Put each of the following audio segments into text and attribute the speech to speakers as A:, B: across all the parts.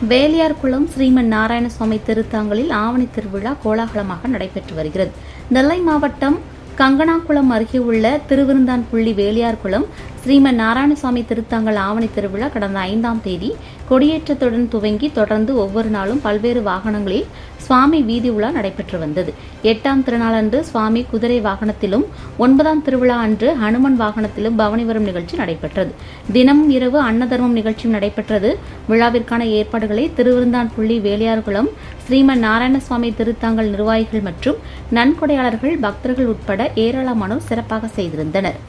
A: வேலியார்குளம் ஸ்ரீமன் நாராயணசுவாமி திருத்தங்களில் ஆவணி திருவிழா கோலாகலமாக நடைபெற்று வருகிறது. நெல்லை மாவட்டம் கங்கனாகுளம் அருகே உள்ள திருவிருந்தான்புள்ளி வேலியார்குளம் ஸ்ரீமன் நாராயணசுவாமி திருத்தங்கள் ஆவணி திருவிழா கடந்த 5ஆம் தேதி கொடியேற்றத்துடன் துவங்கி தொடர்ந்து ஒவ்வொரு நாளும் பல்வேறு வாகனங்களில் சுவாமி வீதி உலா நடைபெற்று வந்தது. 8ஆம் திருநாளன்று சுவாமி குதிரை வாகனத்திலும் 9ஆம் திருவிழா அன்று ஹனுமன் வாகனத்திலும் பவனி வரும் நிகழ்ச்சி நடைபெற்றது. தினமும் இரவு அன்னதர்மம் நிகழ்ச்சியும் நடைபெற்றது. விழாவிற்கான ஏற்பாடுகளை திருவிருந்தான்புள்ளி வேலியார்குளம் ஸ்ரீமன் நாராயணசுவாமி திருத்தங்கள் நிர்வாகிகள் மற்றும் நன்கொடையாளர்கள் பக்தர்கள் உட்பட ஏராளமானோர் சிறப்பாக செய்திருந்தனர்.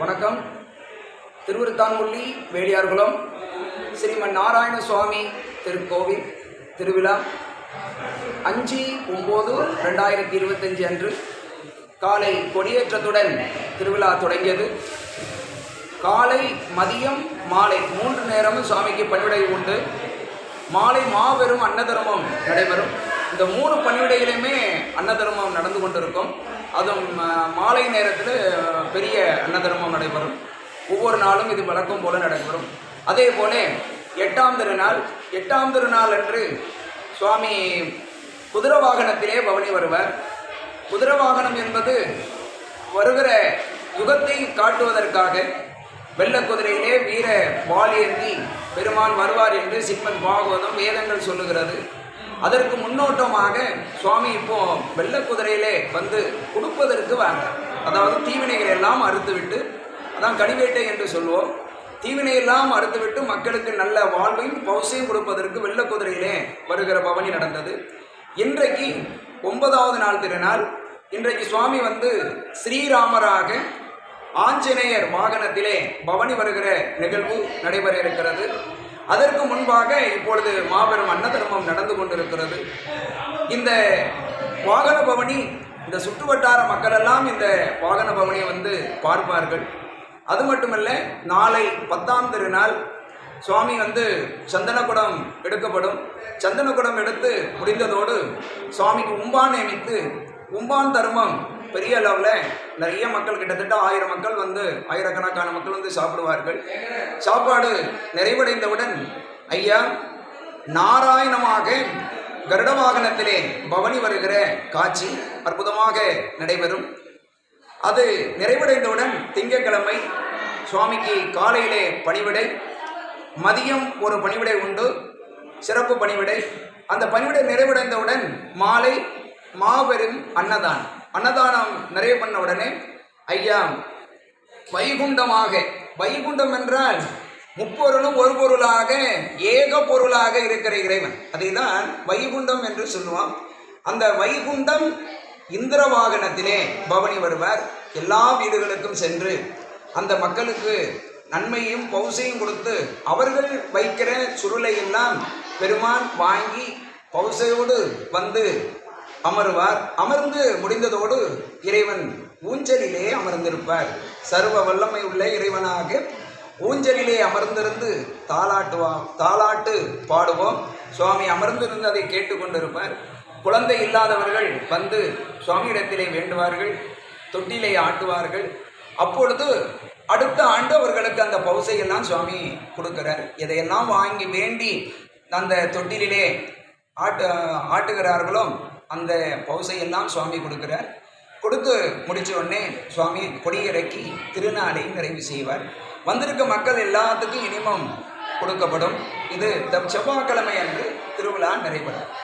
B: வணக்கம். திருவிருந்தான்புள்ளி வேலியார்குளம் ஸ்ரீமன் நாராயணசுவாமி திருக்கோவில் திருவிழா 5/9/2025 அன்று காலை கொடியேற்றத்துடன் திருவிழா தொடங்கியது. காலை, மதியம், மாலை 3 நேரமும் சுவாமிக்கு பணிவிடை உண்டு. மாலை மாபெரும் அன்னதர்மம் நடைபெறும். இந்த 3 பணிவிடையிலுமே அன்னதர்மம் நடந்து கொண்டிருக்கும். அதுவும் மாலை நேரத்தில் பெரிய அன்னதர்மம் நடைபெறும். ஒவ்வொரு நாளும் இது வழக்கம் போல நடைபெறும். அதே போல 8ஆம் திருநாள் அன்று சுவாமி குதிரை வாகனத்திலே பவனி வருவார். குதிரை வாகனம் என்பது வருகிற யுகத்தை காட்டுவதற்காக வெள்ள குதிரையிலே வீர வாளேந்தி பெருமான் வருவார் என்று ஸ்ரீமத் பாகவதம் வேதங்கள் சொல்லுகிறது. அதற்கு முன்னோட்டமாக சுவாமி இப்போ வெள்ள குதிரையிலே வந்து கொடுப்பதற்கு வாங்க, அதாவது தீவினைகள் எல்லாம் அறுத்துவிட்டு, அதான் கடிவேட்டை என்று சொல்லுவோம், தீவினையெல்லாம் அறுத்துவிட்டு மக்களுக்கு நல்ல வாழ்வையும் பௌசையும் கொடுப்பதற்கு வெள்ள குதிரையிலே வருகிற பவனி நடந்தது. இன்றைக்கு 9ஆவது நாள் திருநாள். இன்றைக்கு சுவாமி வந்து ஸ்ரீராமராக ஆஞ்சநேயர் வாகனத்திலே பவனி வருகிற நிகழ்வு நடைபெற இருக்கிறது. அதற்கு முன்பாக இப்பொழுது மாபெரும் அன்னதர்மம் நடந்து கொண்டிருக்கிறது. இந்த வாகன பவனி, இந்த சுற்றுவட்டார மக்கள் எல்லாம் இந்த வாகன பவனியை வந்து பார்ப்பார்கள். அது மட்டுமல்ல, நாளை 10ஆம் திருநாள் சுவாமி வந்து சந்தனக்குடம் எடுக்கப்படும். சந்தனக்குடம் எடுத்து முடிந்ததோடு சுவாமிக்கு உம்பான் நியமித்து, உம்பான் தர்மம் பெரிய அளவில் நிறைய மக்கள், கிட்டத்தட்ட 1000 மக்கள் வந்து, ஆயிரக்கணக்கான மக்கள் வந்து சாப்பிடுவார்கள். சாப்பாடு நிறைவடைந்தவுடன் ஐயா நாராயணமாக கருட வாகனத்திலே பவனி வருகிற காட்சி அற்புதமாக நடைபெறும். அது நிறைவடைந்தவுடன் திங்கட்கிழமை சுவாமிக்கு காலையிலே பணிவிடை, மதியம் ஒரு பணிவிடை உண்டு, சிறப்பு பணிவிடை. அந்த பணிவிடை நிறைவடைந்தவுடன் மாலை மாபெரும் அன்னதானம் நிறைவு பண்ண உடனே ஐயா வைகுண்டமாக, வைகுண்டம் என்றால் முப்பொருளும் ஒரு பொருளாக ஏக பொருளாக இருக்கிற இறைவன், அதைதான் வைகுண்டம் என்று சொல்லுவான். அந்த வைகுண்டம் இந்திர வாகனத்திலே பவனி வருவார். எல்லா வீடுகளுக்கும் சென்று அந்த மக்களுக்கு நன்மையும் பௌசையும் கொடுத்து அவர்கள் வைக்கிற சுருளை எல்லாம் பெருமான் வாங்கி பௌசையோடு வந்து அமருவார். அமர்ந்து முடிந்ததோடு இறைவன் ஊஞ்சலிலே அமர்ந்திருப்பார். சர்வ வல்லமை உள்ள இறைவனாக ஊஞ்சலிலே அமர்ந்திருந்து தாலாட்டு பாடுவோம். சுவாமி அமர்ந்திருந்து அதை கேட்டுக்கொண்டிருப்பார். குழந்தை இல்லாதவர்கள் வந்து சுவாமியிடத்திலே வேண்டுவார்கள், தொட்டிலே ஆட்டுவார்கள். அப்பொழுது அடுத்த ஆண்டு அவர்களுக்கு அந்த பௌசையெல்லாம் சுவாமி கொடுக்கிறார். இதையெல்லாம் வாங்கி வேண்டி அந்த தொட்டிலே ஆட்டுகிறார்களோ அந்த பௌசையெல்லாம் சுவாமி கொடுக்கிறார். கொடுத்து முடித்த உடனே சுவாமி கொடியிறக்கி திருநாளை நிறைவு செய்வார். வந்திருக்க மக்கள் எல்லாத்துக்கும் இனிமம் கொடுக்கப்படும். இது செவ்வாய்க்கிழமை அன்று திருவிழா நிறைவடும்.